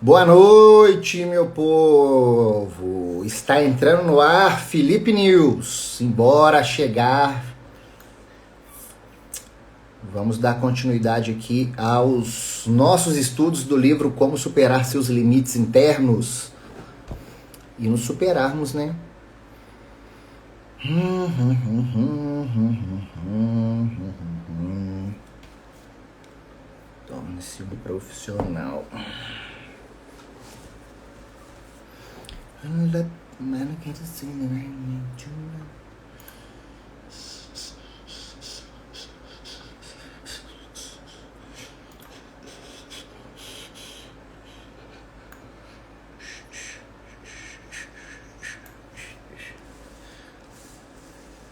Boa noite, meu povo! Está entrando no ar Felipe News. Embora chegar, vamos dar continuidade aqui aos nossos estudos do livro Como Superar Seus Limites Internos e nos superarmos, né? Torne-se um profissional.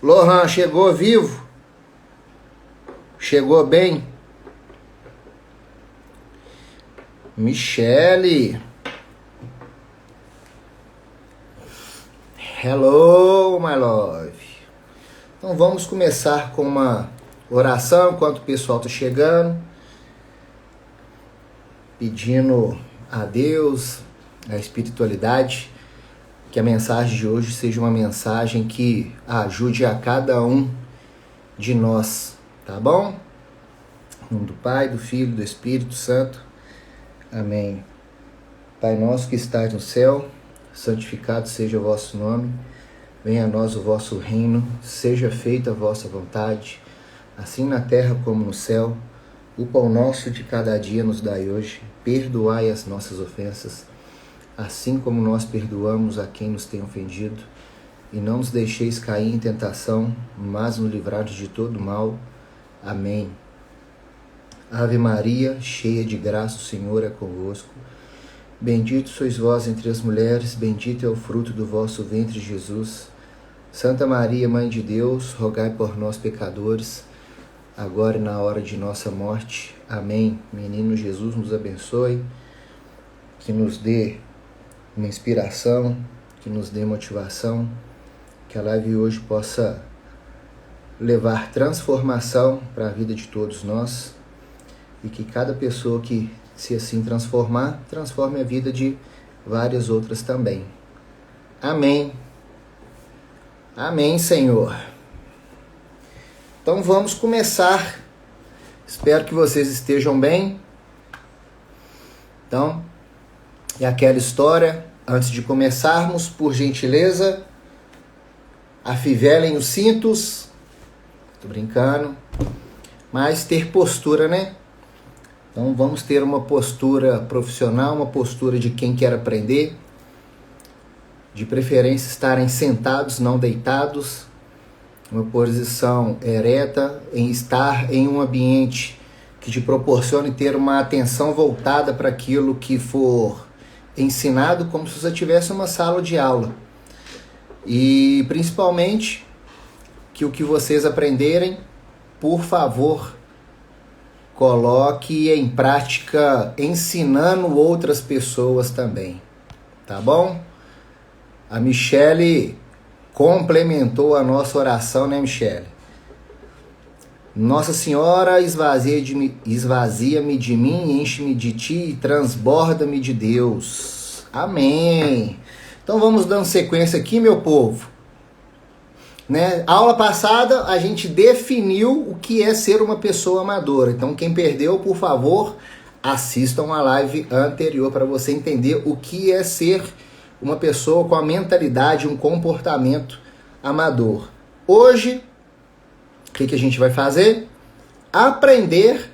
Lohan, chegou vivo? Chegou bem? Michele. Hello, my love. Então vamos começar com uma oração enquanto o pessoal está chegando. Pedindo a Deus, a espiritualidade, que a mensagem de hoje seja uma mensagem que ajude a cada um de nós, tá bom? Em nome do Pai, do Filho e do Espírito Santo. Amém. Pai nosso que estás no céu, santificado seja o vosso nome, venha a nós o vosso reino, seja feita a vossa vontade, assim na terra como no céu. O pão nosso de cada dia nos dai hoje, perdoai as nossas ofensas, assim como nós perdoamos a quem nos tem ofendido, e não nos deixeis cair em tentação, mas nos livrai de todo mal. Amém. Ave Maria, cheia de graça, o Senhor é convosco. Bendito sois vós entre as mulheres, bendito é o fruto do vosso ventre, Jesus. Santa Maria, Mãe de Deus, rogai por nós, pecadores, agora e na hora de nossa morte. Amém. Menino Jesus, nos abençoe, que nos dê uma inspiração, que nos dê motivação, que a live hoje possa levar transformação para a vida de todos nós e que cada pessoa que se assim transformar, transforme a vida de várias outras também. Amém. Amém, Senhor. Então vamos começar. Espero que vocês estejam bem. Então, é aquela história. Antes de começarmos, por gentileza, afivelem os cintos. Tô brincando. Mas ter postura, né? Então vamos ter uma postura profissional, uma postura de quem quer aprender. De preferência estarem sentados, não deitados. Uma posição ereta, em estar em um ambiente que te proporcione ter uma atenção voltada para aquilo que for ensinado, como se você tivesse uma sala de aula. E principalmente que o que vocês aprenderem, por favor, coloque em prática ensinando outras pessoas também, tá bom? A Michele complementou a nossa oração, né, Michele? Nossa Senhora, esvazia-me de mim, enche-me de ti e transborda-me de Deus. Amém. Então vamos dando sequência aqui, meu povo. Né? Aula passada a gente definiu o que é ser uma pessoa amadora. Então quem perdeu, por favor, assistam a live anterior para você entender o que é ser uma pessoa com a mentalidade, um comportamento amador. Hoje, o que a gente vai fazer? Aprender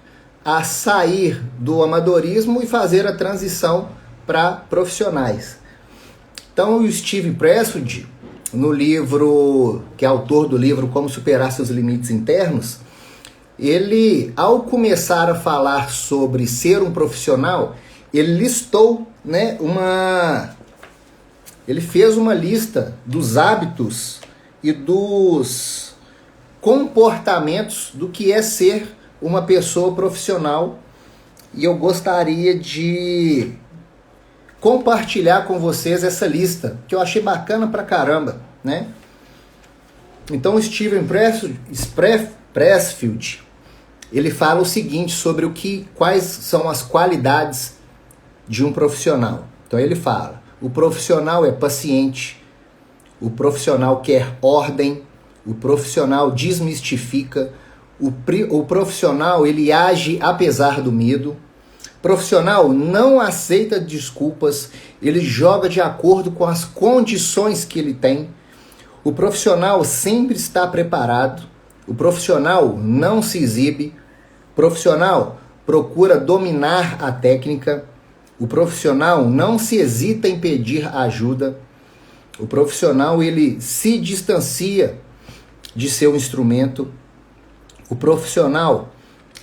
a sair do amadorismo e fazer a transição para profissionais. Então o Steve Pressfield, no livro, que é autor do livro Como Superar Seus Limites Internos, ele, ao começar a falar sobre ser um profissional, ele listou, né, ele fez uma lista dos hábitos e dos comportamentos do que é ser uma pessoa profissional, e eu gostaria de compartilhar com vocês essa lista, que eu achei bacana pra caramba, né? Então o Steven Pressfield, ele fala o seguinte sobre quais são as qualidades de um profissional. Então ele fala, o profissional é paciente, o profissional quer ordem, o profissional desmistifica, o profissional ele age apesar do medo, o profissional não aceita desculpas, ele joga de acordo com as condições que ele tem, o profissional sempre está preparado, o profissional não se exibe, o profissional procura dominar a técnica, o profissional não se hesita em pedir ajuda, o profissional ele se distancia de seu instrumento, o profissional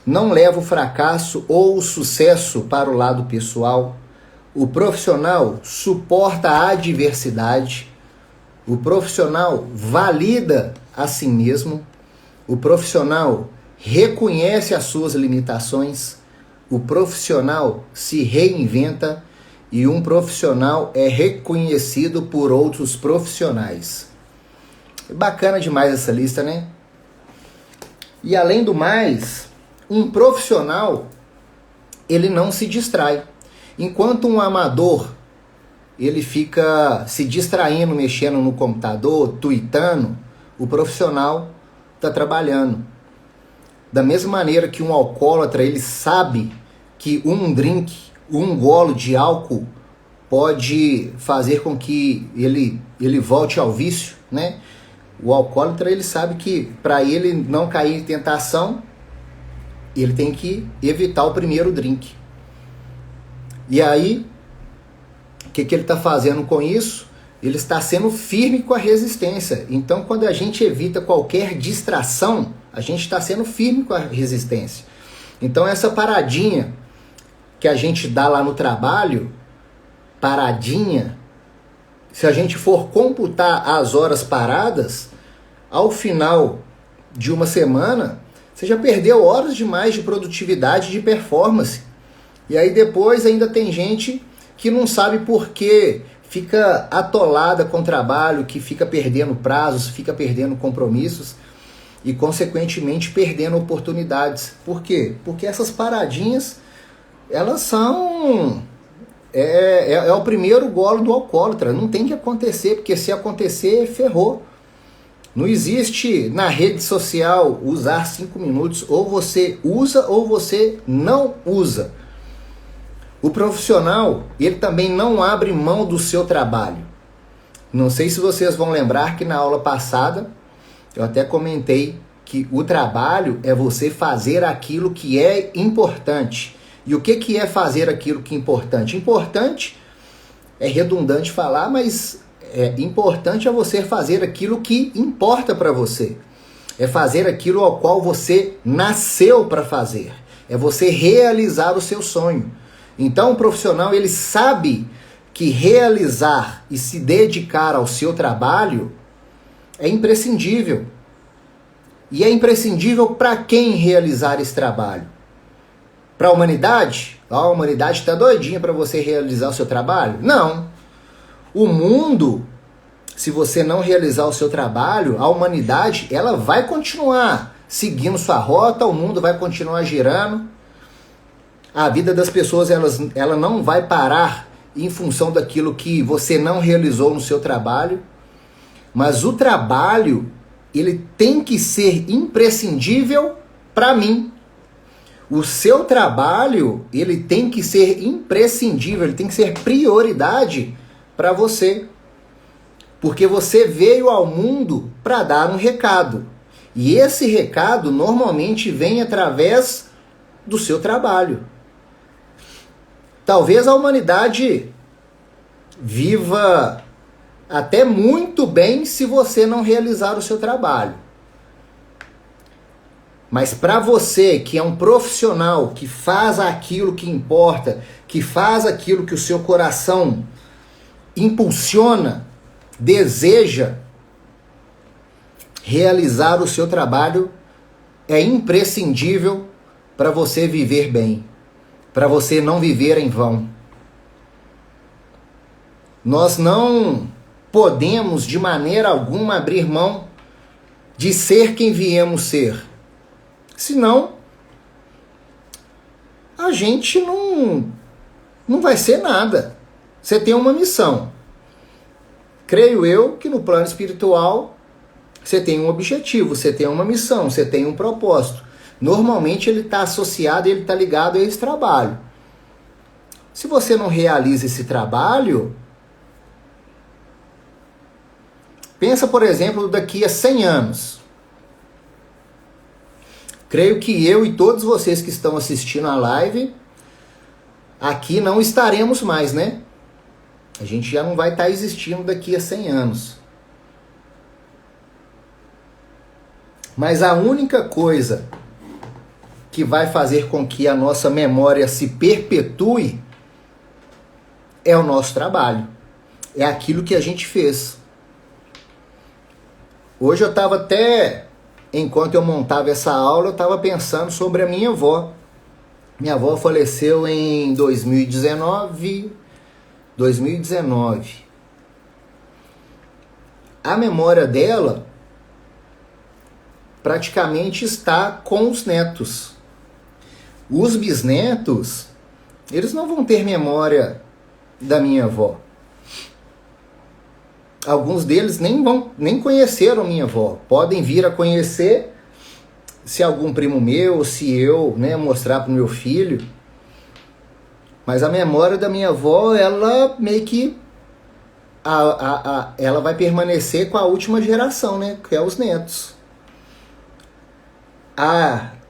não leva o fracasso ou o sucesso para o lado pessoal, o profissional suporta a adversidade, o profissional valida a si mesmo, o profissional reconhece as suas limitações, o profissional se reinventa e um profissional é reconhecido por outros profissionais. Bacana demais essa lista, né? E além do mais, um profissional, ele não se distrai. Enquanto um amador, ele fica se distraindo, mexendo no computador, tweetando, o profissional está trabalhando. Da mesma maneira que um alcoólatra, ele sabe que um drink, um golo de álcool pode fazer com que ele volte ao vício, né? O alcoólatra, ele sabe que para ele não cair em tentação, ele tem que evitar o primeiro drink. E aí, o que ele está fazendo com isso? Ele está sendo firme com a resistência. Então, quando a gente evita qualquer distração, a gente está sendo firme com a resistência. Então, essa paradinha que a gente dá lá no trabalho, paradinha, se a gente for computar as horas paradas, ao final de uma semana, você já perdeu horas demais de produtividade, de performance. E aí depois ainda tem gente que não sabe por que fica atolada com o trabalho, que fica perdendo prazos, fica perdendo compromissos e, consequentemente, perdendo oportunidades. Por quê? Porque essas paradinhas, elas são... É o primeiro golo do alcoólatra. Não tem que acontecer, porque se acontecer, ferrou. Não existe na rede social usar 5 minutos. Ou você usa ou você não usa. O profissional, ele também não abre mão do seu trabalho. Não sei se vocês vão lembrar que na aula passada eu até comentei que o trabalho é você fazer aquilo que é importante. E o que é fazer aquilo que é importante? Importante é redundante falar, mas importante é você fazer aquilo que importa para você. É fazer aquilo ao qual você nasceu para fazer. É você realizar o seu sonho. Então o profissional, ele sabe que realizar e se dedicar ao seu trabalho é imprescindível. E é imprescindível para quem realizar esse trabalho? Para a humanidade? A humanidade está doidinha para você realizar o seu trabalho? Não. O mundo, se você não realizar o seu trabalho, a humanidade, ela vai continuar seguindo sua rota, o mundo vai continuar girando. A vida das pessoas, ela não vai parar em função daquilo que você não realizou no seu trabalho. Mas o trabalho, ele tem que ser imprescindível para mim. O seu trabalho, ele tem que ser imprescindível, ele tem que ser prioridade para você. Porque você veio ao mundo para dar um recado. E esse recado normalmente vem através do seu trabalho. Talvez a humanidade viva até muito bem se você não realizar o seu trabalho. Mas para você, que é um profissional, que faz aquilo que importa, que faz aquilo que o seu coração impulsiona, deseja, realizar o seu trabalho é imprescindível para você viver bem, para você não viver em vão. Nós não podemos de maneira alguma abrir mão de ser quem viemos ser. Senão, a gente Não vai ser nada. Você tem uma missão. Creio eu que no plano espiritual você tem um objetivo, você tem uma missão, você tem um propósito. Normalmente ele está associado, ele está ligado a esse trabalho. Se você não realiza esse trabalho, pensa, por exemplo, daqui a 100 anos. Creio que eu e todos vocês que estão assistindo a live, aqui não estaremos mais, né? A gente já não vai estar existindo daqui a 100 anos. Mas a única coisa que vai fazer com que a nossa memória se perpetue é o nosso trabalho. É aquilo que a gente fez. Hoje eu estava até, enquanto eu montava essa aula, eu estava pensando sobre a minha avó. Minha avó faleceu em 2019. A memória dela praticamente está com os netos. Os bisnetos, eles não vão ter memória da minha avó. Alguns deles nem conheceram minha avó. Podem vir a conhecer se algum primo meu, se eu, né, mostrar para o meu filho. Mas a memória da minha avó, ela meio que ela vai permanecer com a última geração, né, que é os netos.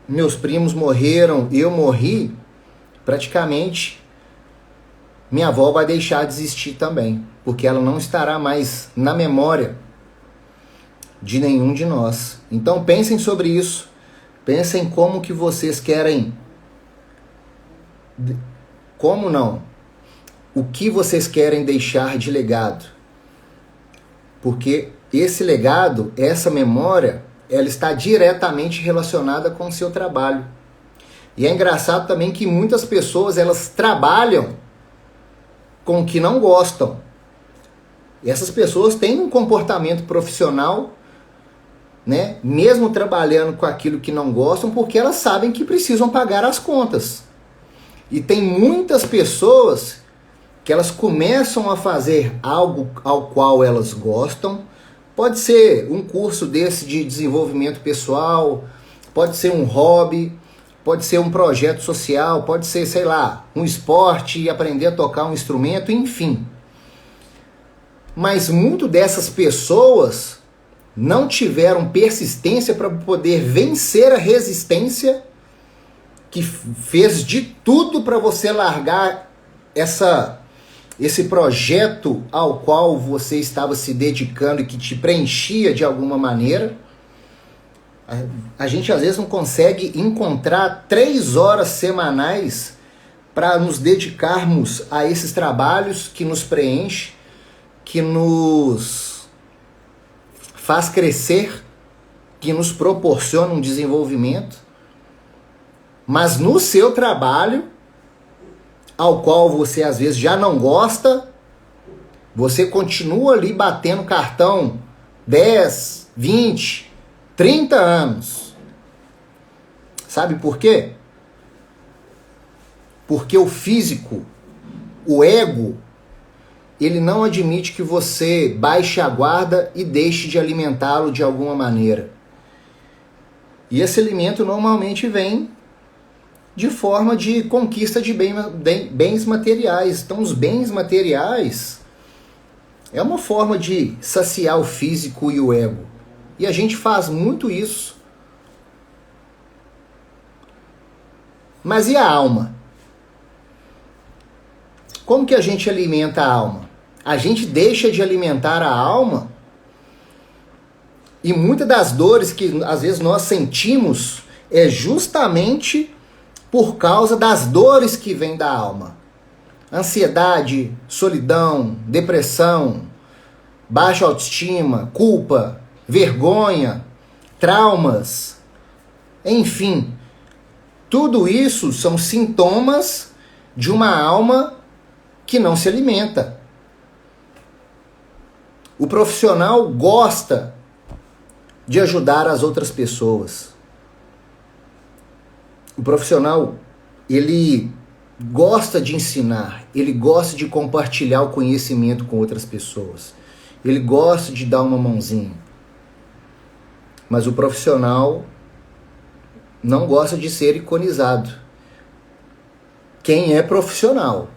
Meus primos morreram, eu morri, praticamente minha avó vai deixar de existir também, porque ela não estará mais na memória de nenhum de nós. Então pensem sobre isso, pensem como que vocês querem, como não, o que vocês querem deixar de legado, porque esse legado, essa memória, ela está diretamente relacionada com o seu trabalho. E é engraçado também que muitas pessoas, elas trabalham com o que não gostam. E essas pessoas têm um comportamento profissional, né, mesmo trabalhando com aquilo que não gostam, porque elas sabem que precisam pagar as contas. E tem muitas pessoas que elas começam a fazer algo ao qual elas gostam. Pode ser um curso desse de desenvolvimento pessoal, pode ser um hobby, pode ser um projeto social, pode ser, sei lá, um esporte e aprender a tocar um instrumento, enfim. Mas muito dessas pessoas não tiveram persistência para poder vencer a resistência que fez de tudo para você largar esse projeto ao qual você estava se dedicando e que te preenchia de alguma maneira. A gente às vezes não consegue encontrar 3 horas semanais para nos dedicarmos a esses trabalhos que nos preenche, que nos faz crescer, que nos proporciona um desenvolvimento. Mas no seu trabalho, ao qual você às vezes já não gosta, você continua ali batendo cartão 10, 20, 30 anos. Sabe por quê? Porque o físico, o ego, ele não admite que você baixe a guarda e deixe de alimentá-lo de alguma maneira. E esse alimento normalmente vem de forma de conquista de bens materiais. Então os bens materiais é uma forma de saciar o físico e o ego. E a gente faz muito isso. Mas e a alma? Como que a gente alimenta a alma? A gente deixa de alimentar a alma e muitas das dores que às vezes nós sentimos é justamente por causa das dores que vêm da alma. Ansiedade, solidão, depressão, baixa autoestima, culpa, vergonha, traumas, enfim. Tudo isso são sintomas de uma alma que não se alimenta. O profissional gosta de ajudar as outras pessoas. O profissional, ele gosta de ensinar, ele gosta de compartilhar o conhecimento com outras pessoas, ele gosta de dar uma mãozinha. Mas o profissional não gosta de ser iconizado. Quem é profissional?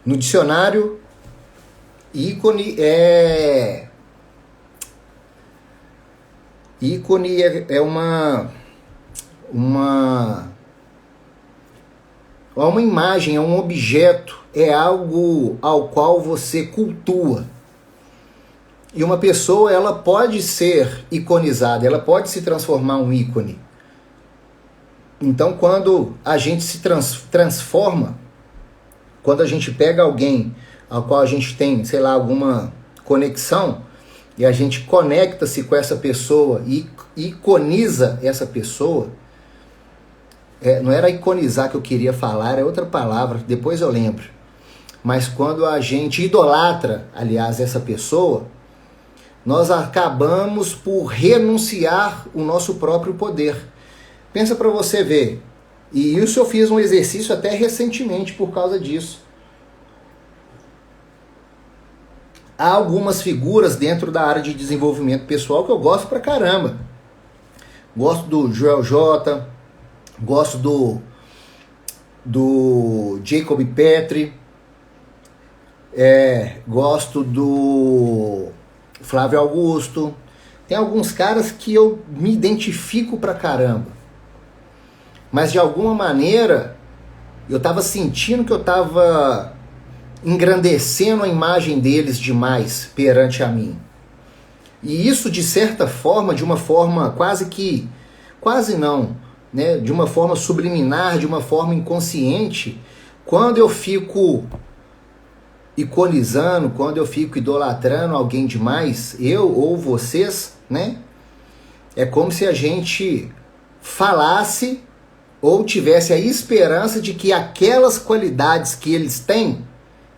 No dicionário, ícone é uma imagem, é um objeto, é algo ao qual você cultua. E uma pessoa, ela pode ser iconizada, ela pode se transformar em um ícone. Então, quando a gente se transforma, quando a gente pega alguém ao qual a gente tem, sei lá, alguma conexão, e a gente conecta-se com essa pessoa e iconiza essa pessoa, não era iconizar que eu queria falar, era outra palavra, depois eu lembro. Mas quando a gente idolatra, aliás, essa pessoa, nós acabamos por renunciar o nosso próprio poder. Pensa para você ver. E isso eu fiz um exercício até recentemente por causa disso. Há algumas figuras dentro da área de desenvolvimento pessoal que eu gosto pra caramba. Gosto do Joel J, gosto do Jacob Petri, gosto do Flávio Augusto. Tem alguns caras que eu me identifico pra caramba. Mas de alguma maneira eu tava sentindo que eu tava engrandecendo a imagem deles demais perante a mim. E isso, de certa forma, de uma forma quase não, né, de uma forma subliminar, de uma forma inconsciente, quando eu fico iconizando, quando eu fico idolatrando alguém demais, eu ou vocês, né, é como se a gente falasse ou tivesse a esperança de que aquelas qualidades que eles têm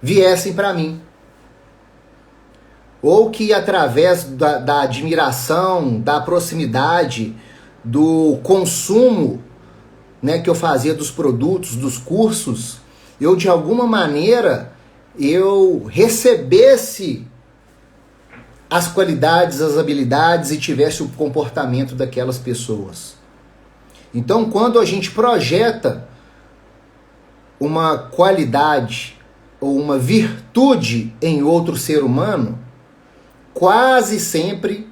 viessem para mim. Ou que através da admiração, da proximidade, do consumo, né, que eu fazia dos produtos, dos cursos, eu de alguma maneira eu recebesse as qualidades, as habilidades e tivesse o comportamento daquelas pessoas. Então, quando a gente projeta uma qualidade ou uma virtude em outro ser humano, quase sempre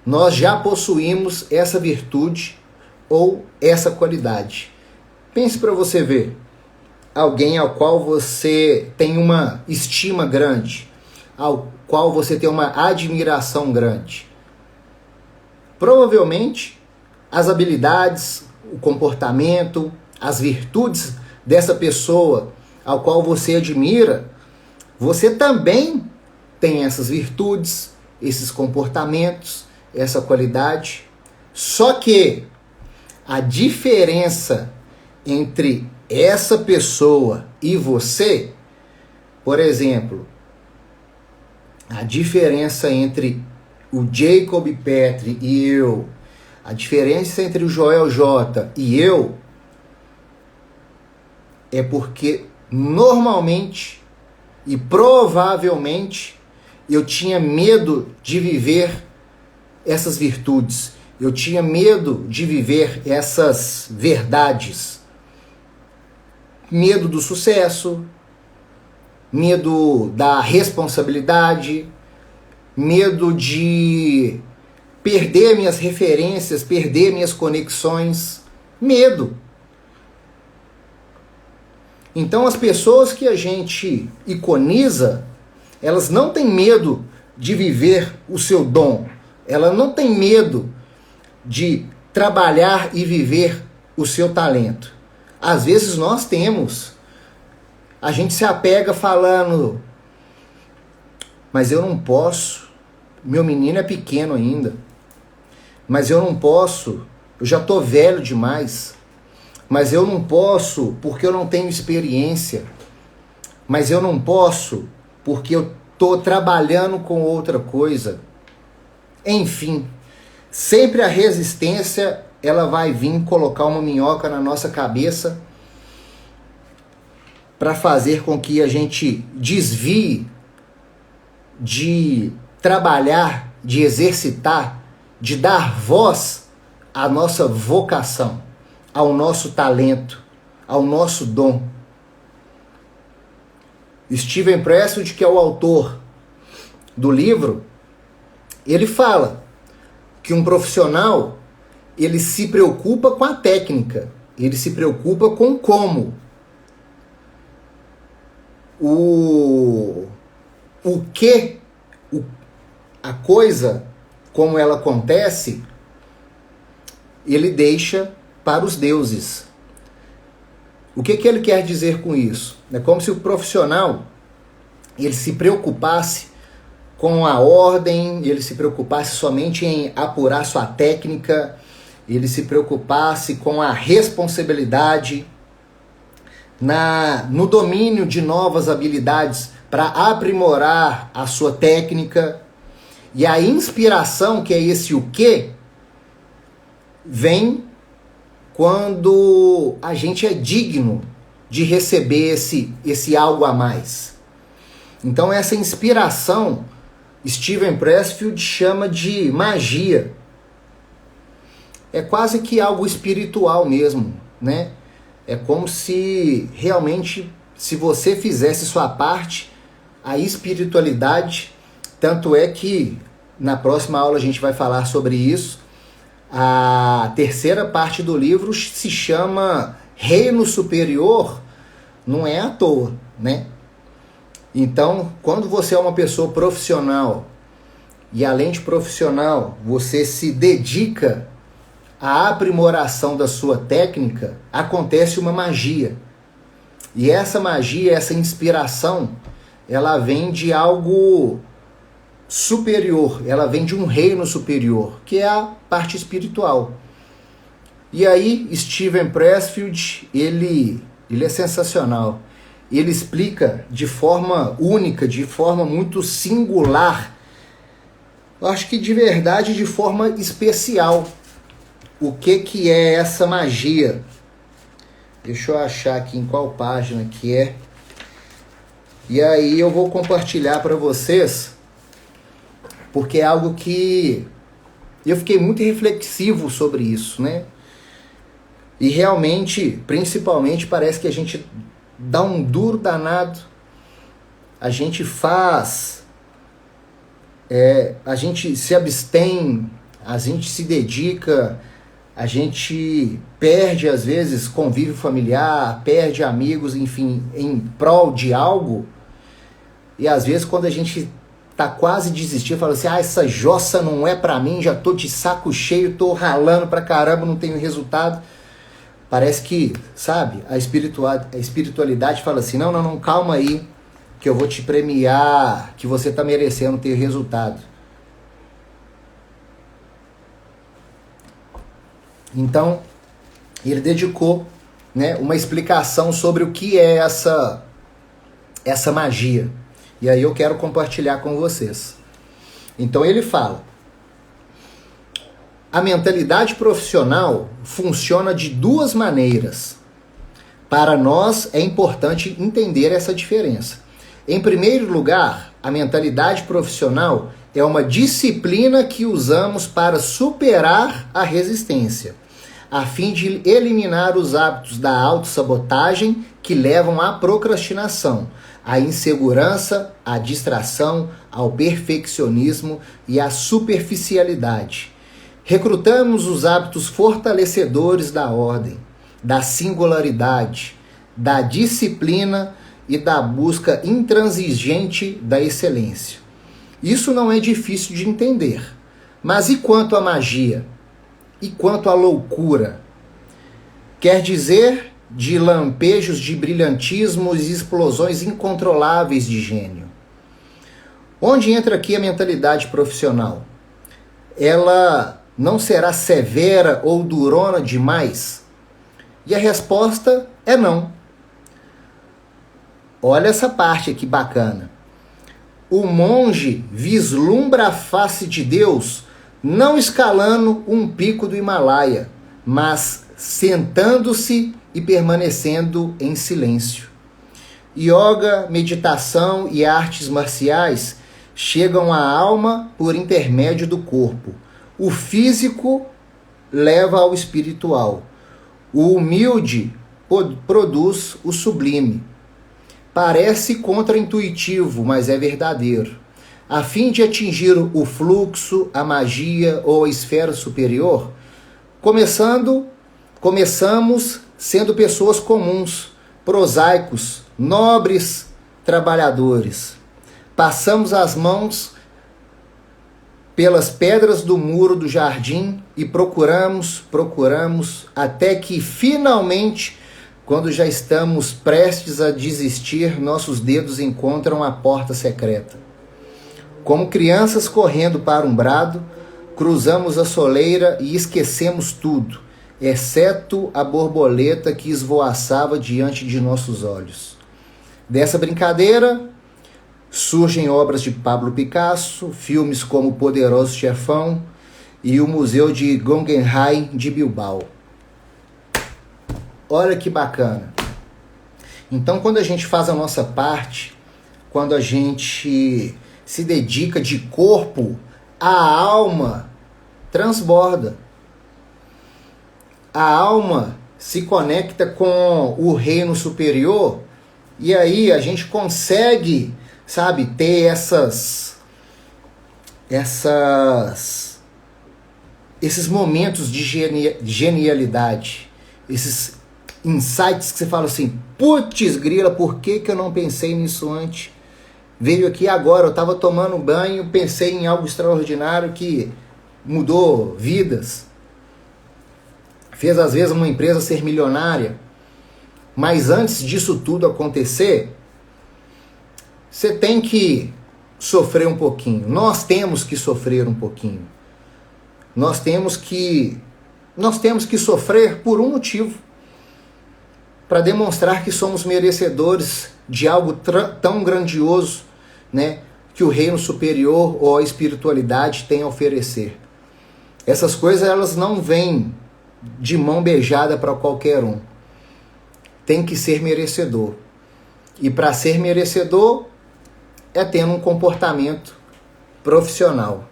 nós já possuímos essa virtude ou essa qualidade. Pense para você ver alguém ao qual você tem uma estima grande, ao qual você tem uma admiração grande. Provavelmente as habilidades, o comportamento, as virtudes dessa pessoa ao qual você admira, você também tem essas virtudes, esses comportamentos, essa qualidade. Só que a diferença entre essa pessoa e você, por exemplo, a diferença entre o Jacob Petri e eu, a diferença entre o Joel J e eu, é porque normalmente e provavelmente eu tinha medo de viver essas virtudes, eu tinha medo de viver essas verdades, medo do sucesso, medo da responsabilidade, medo de perder minhas referências, perder minhas conexões, medo. Então as pessoas que a gente iconiza, elas não têm medo de viver o seu dom, ela não tem medo de trabalhar e viver o seu talento. Às vezes nós temos, a gente se apega falando, mas eu não posso, meu menino é pequeno ainda, mas eu não posso, eu já estou velho demais, mas eu não posso porque eu não tenho experiência, mas eu não posso porque eu estou trabalhando com outra coisa. Enfim, sempre a resistência ela vai vir colocar uma minhoca na nossa cabeça para fazer com que a gente desvie de trabalhar, de exercitar, de dar voz à nossa vocação, ao nosso talento, ao nosso dom. Steven Pressfield, que é o autor do livro, ele fala que um profissional, ele se preocupa com a técnica, ele se preocupa com como. A coisa, como ela acontece, ele deixa para os deuses. O que ele quer dizer com isso? É como se o profissional, ele se preocupasse com a ordem, ele se preocupasse somente em apurar sua técnica, ele se preocupasse com a responsabilidade, no domínio de novas habilidades para aprimorar a sua técnica. E a inspiração, que é esse o quê, vem quando a gente é digno de receber esse algo a mais. Então essa inspiração, Steven Pressfield chama de magia. É quase que algo espiritual mesmo, né? É como se realmente, se você fizesse sua parte, a espiritualidade, tanto é que na próxima aula a gente vai falar sobre isso. A terceira parte do livro se chama Reino Superior, não é à toa, né? Então, quando você é uma pessoa profissional e além de profissional, você se dedica à aprimoração da sua técnica, acontece uma magia. E essa magia, essa inspiração, ela vem de algo superior, ela vem de um reino superior, que é a parte espiritual. E aí, Steven Pressfield, ele é sensacional. Ele explica de forma única, de forma muito singular, eu acho que de verdade, de forma especial, o que é essa magia. Deixa eu achar aqui em qual página que é. E aí eu vou compartilhar para vocês, porque é algo que eu fiquei muito reflexivo sobre isso, né? E realmente, principalmente, parece que a gente dá um duro danado, a gente faz, a gente se abstém, a gente se dedica, a gente perde às vezes convívio familiar, perde amigos, enfim, em prol de algo, e às vezes quando a gente tá quase desistindo, fala assim, essa jossa não é pra mim, já tô de saco cheio, tô ralando pra caramba, não tenho resultado. Parece que, sabe, a espiritualidade fala assim, não, calma aí, que eu vou te premiar, que você tá merecendo ter resultado. Então, ele dedicou, né, uma explicação sobre o que é essa magia. E aí eu quero compartilhar com vocês. Então ele fala, a mentalidade profissional funciona de duas maneiras. Para nós é importante entender essa diferença. Em primeiro lugar, a mentalidade profissional é uma disciplina que usamos para superar a resistência, a fim de eliminar os hábitos da autossabotagem que levam à procrastinação, à insegurança, à distração, ao perfeccionismo e à superficialidade. Recrutamos os hábitos fortalecedores da ordem, da singularidade, da disciplina e da busca intransigente da excelência. Isso não é difícil de entender. Mas e quanto à magia? E quanto à loucura? Quer dizer, de lampejos de brilhantismo e explosões incontroláveis de gênio. Onde entra aqui a mentalidade profissional? Ela não será severa ou durona demais? E a resposta é não. Olha essa parte aqui bacana. O monge vislumbra a face de Deus não escalando um pico do Himalaia, mas sentando-se e permanecendo em silêncio. Yoga, meditação e artes marciais chegam à alma por intermédio do corpo. O físico leva ao espiritual. O humilde produz o sublime. Parece contraintuitivo, mas é verdadeiro. A fim de atingir o fluxo, a magia ou a esfera superior, começamos sendo pessoas comuns, prosaicos, nobres trabalhadores. Passamos as mãos pelas pedras do muro do jardim e procuramos, até que finalmente, quando já estamos prestes a desistir, nossos dedos encontram a porta secreta. Como crianças correndo para um brado, cruzamos a soleira e esquecemos tudo, exceto a borboleta que esvoaçava diante de nossos olhos. Dessa brincadeira surgem obras de Pablo Picasso, filmes como O Poderoso Chefão e o Museu de Guggenheim de Bilbao. Olha que bacana. Então, quando a gente faz a nossa parte, quando a gente se dedica de corpo, a alma transborda. A alma se conecta com o reino superior e aí a gente consegue, sabe, ter esses momentos de genialidade, esses insights que você fala assim, putz grila, por que eu não pensei nisso antes? Veio aqui agora, eu estava tomando banho, pensei em algo extraordinário que mudou vidas, fez às vezes uma empresa ser milionária, mas antes disso tudo acontecer, você tem que sofrer um pouquinho, nós temos que sofrer um pouquinho, nós temos que sofrer por um motivo, para demonstrar que somos merecedores de algo tão grandioso, né, que o reino superior ou a espiritualidade tem a oferecer. Essas coisas elas não vêm de mão beijada para qualquer um. Tem que ser merecedor. E para ser merecedor é tendo um comportamento profissional.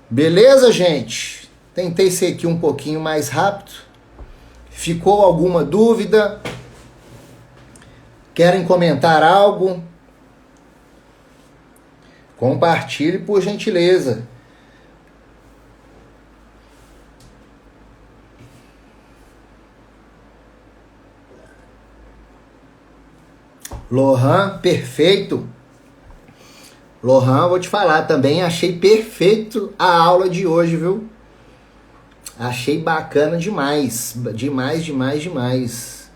Beleza, gente? Tentei ser aqui um pouquinho mais rápido. Ficou alguma dúvida? Querem comentar algo? Compartilhe por gentileza. Lohan, perfeito. Lohan, vou te falar também, achei perfeito a aula de hoje, viu? Achei bacana demais, demais.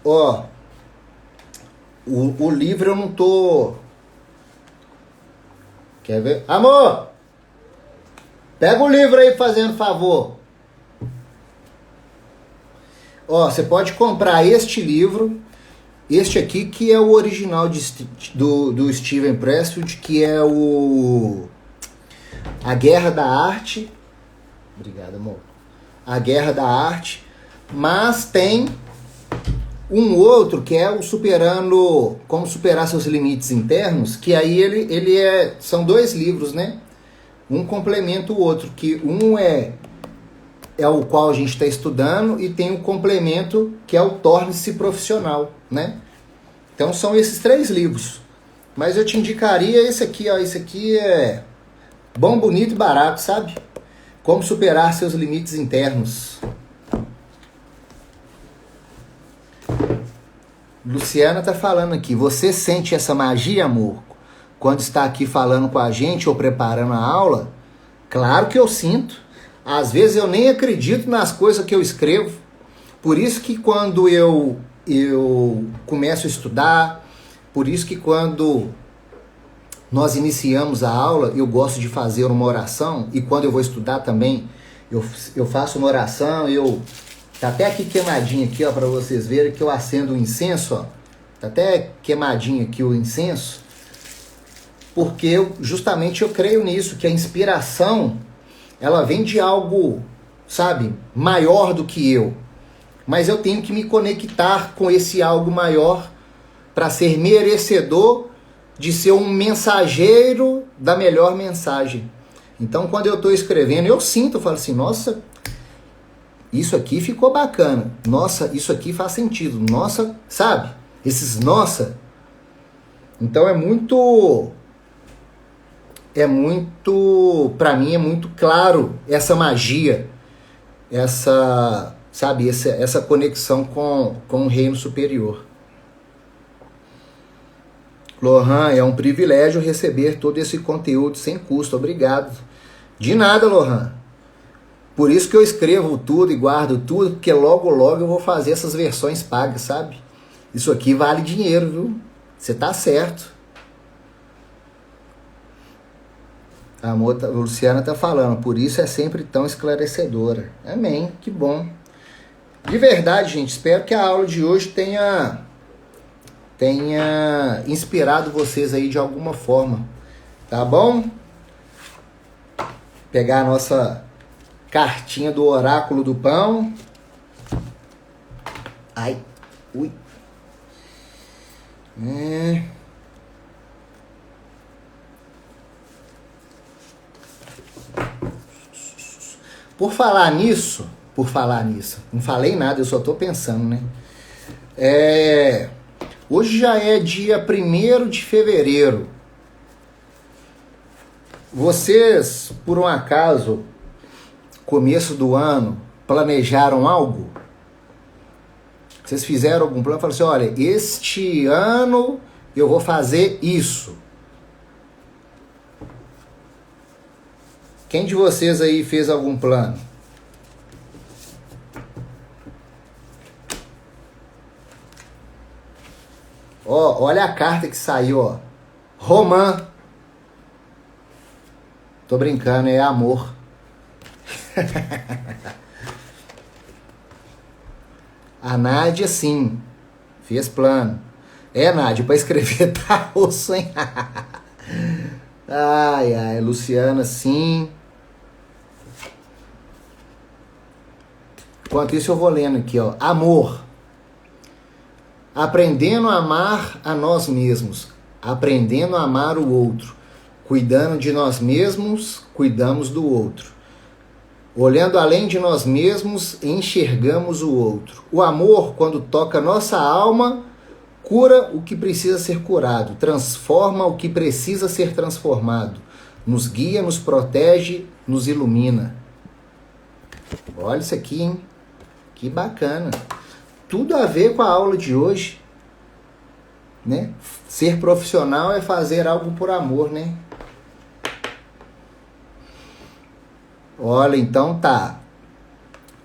Ó, o livro eu não tô... Quer ver? Amor! Pega o livro aí, fazendo favor. Ó, você pode comprar este livro... Este aqui que é o original do Steven Pressfield, que é A Guerra da Arte. Obrigado, amor. A Guerra da Arte. Mas tem um outro que é o Como Superar Seus Limites Internos, que aí são dois livros, né? Um complementa o outro, que um é o qual a gente está estudando e tem um complemento que é o Torne-se Profissional, né? Então são esses 3 livros. Mas eu te indicaria esse aqui, ó. Esse aqui é bom, bonito e barato, sabe? Como Superar Seus Limites Internos. Luciana tá falando aqui. Você sente essa magia, amor, quando está aqui falando com a gente ou preparando a aula? Claro que eu sinto. Às vezes eu nem acredito nas coisas que eu escrevo. Por isso que quando eu começo a estudar, por isso que quando nós iniciamos a aula, eu gosto de fazer uma oração, e quando eu vou estudar também, eu faço uma oração, tá até aqui queimadinho aqui, ó, para vocês verem que eu acendo o incenso, ó. Tá até queimadinho aqui o incenso. porque justamente eu creio nisso, que a inspiração, ela vem de algo, sabe, maior do que eu. Mas eu tenho que me conectar com esse algo maior para ser merecedor de ser um mensageiro da melhor mensagem. Então, quando eu estou escrevendo, eu sinto, eu falo assim, nossa, isso aqui ficou bacana. Nossa, isso aqui faz sentido. Nossa, sabe? Esses nossa. Então para mim é muito claro essa magia, essa conexão com o reino superior. Lohan, é um privilégio receber todo esse conteúdo sem custo. Obrigado. De nada, Lohan. Por isso que eu escrevo tudo e guardo tudo, porque logo eu vou fazer essas versões pagas, sabe? Isso aqui vale dinheiro, viu? Você tá certo. A Luciana tá falando, por isso é sempre tão esclarecedora. Amém, que bom. De verdade, gente, espero que a aula de hoje tenha inspirado vocês aí de alguma forma, tá bom? Pegar a nossa cartinha do oráculo do pão. Ai, ui. Por falar nisso, não falei nada, eu só tô pensando, né? Hoje já é dia 1º de fevereiro. Vocês, por um acaso, começo do ano, planejaram algo? Vocês fizeram algum plano? Falaram assim, olha, este ano eu vou fazer isso. Quem de vocês aí fez algum plano? Ó, olha a carta que saiu, ó. Romã. Tô brincando, é amor. A Nádia, sim, fez plano. Nádia, pra escrever tá osso, hein? Ai, Luciana, sim. Enquanto isso eu vou lendo aqui, ó. Amor. Aprendendo a amar a nós mesmos. Aprendendo a amar o outro. Cuidando de nós mesmos, cuidamos do outro. Olhando além de nós mesmos, enxergamos o outro. O amor, quando toca nossa alma, cura o que precisa ser curado, transforma o que precisa ser transformado, nos guia, nos protege, nos ilumina. Olha isso aqui, hein? Que bacana. Tudo a ver com a aula de hoje, né? Ser profissional é fazer algo por amor, né? Olha, então tá.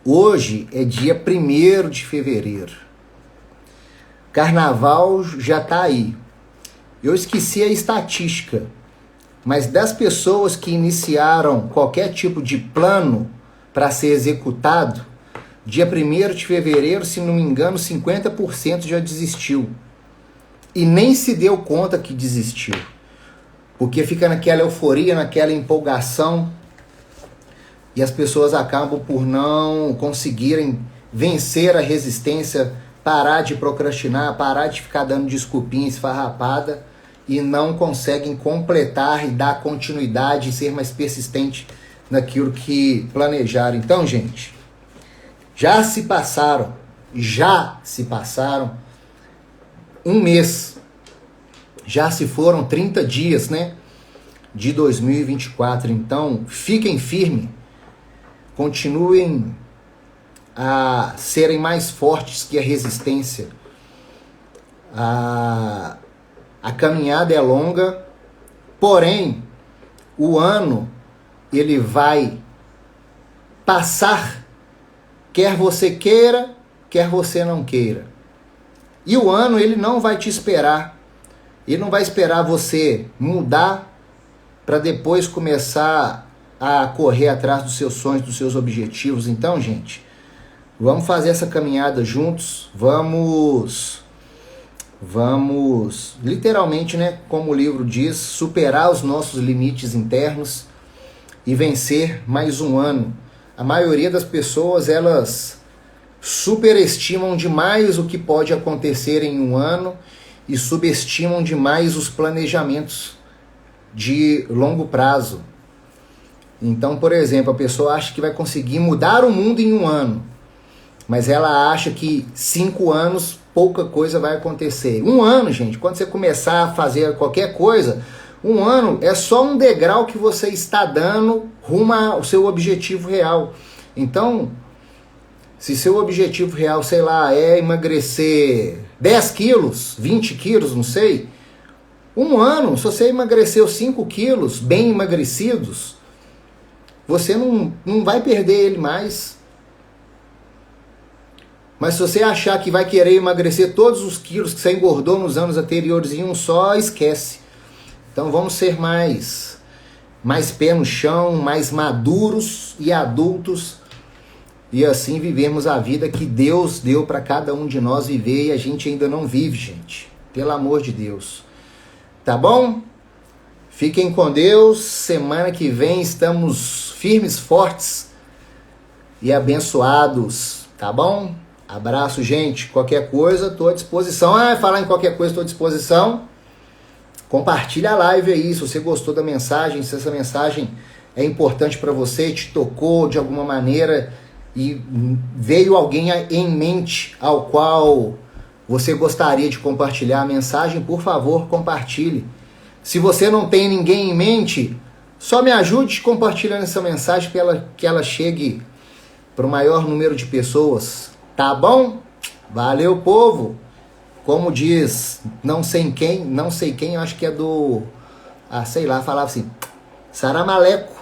Hoje é dia 1º de fevereiro. Carnaval já tá aí. Eu esqueci a estatística, mas das pessoas que iniciaram qualquer tipo de plano para ser executado, dia 1º de fevereiro, se não me engano, 50% já desistiu. E nem se deu conta que desistiu. Porque fica naquela euforia, naquela empolgação, e as pessoas acabam por não conseguirem vencer a resistência, parar de procrastinar, parar de ficar dando desculpinha esfarrapada, e não conseguem completar e dar continuidade e ser mais persistente naquilo que planejaram. Então, gente, já se passaram um mês, já se foram 30 dias, né, de 2024. Então, fiquem firmes, continuem a serem mais fortes que a resistência. A caminhada é longa, porém, o ano, ele vai passar, quer você queira, quer você não queira. E o ano, ele não vai te esperar. Ele não vai esperar você mudar para depois começar a correr atrás dos seus sonhos, dos seus objetivos. Então, gente, vamos fazer essa caminhada juntos, vamos Vamos, literalmente, né, como o livro diz, superar os nossos limites internos e vencer mais um ano. A maioria das pessoas, elas superestimam demais o que pode acontecer em um ano e subestimam demais os planejamentos de longo prazo. Então, por exemplo, a pessoa acha que vai conseguir mudar o mundo em um ano, mas ela acha que 5 anos pouca coisa vai acontecer. Um ano, gente, quando você começar a fazer qualquer coisa, um ano é só um degrau que você está dando rumo ao seu objetivo real. Então, se seu objetivo real, sei lá, é emagrecer 10 quilos, 20 quilos, não sei, um ano, se você emagreceu 5 quilos bem emagrecidos, você não vai perder ele mais. Mas se você achar que vai querer emagrecer todos os quilos que você engordou nos anos anteriores em um só, esquece. Então vamos ser mais pé no chão, mais maduros e adultos, e assim vivermos a vida que Deus deu para cada um de nós viver e a gente ainda não vive, gente. Pelo amor de Deus. Tá bom? Fiquem com Deus. Semana que vem estamos firmes, fortes e abençoados. Tá bom? Abraço, gente. Qualquer coisa, estou à disposição. Falar em qualquer coisa, estou à disposição. Compartilha a live aí, se você gostou da mensagem, se essa mensagem é importante para você, te tocou de alguma maneira e veio alguém em mente ao qual você gostaria de compartilhar a mensagem, por favor, compartilhe. Se você não tem ninguém em mente, só me ajude compartilhando essa mensagem para que ela chegue para o maior número de pessoas. Tá bom? Valeu, povo! Como diz, não sei quem, eu acho que é do... sei lá, falava assim, Saramaleco.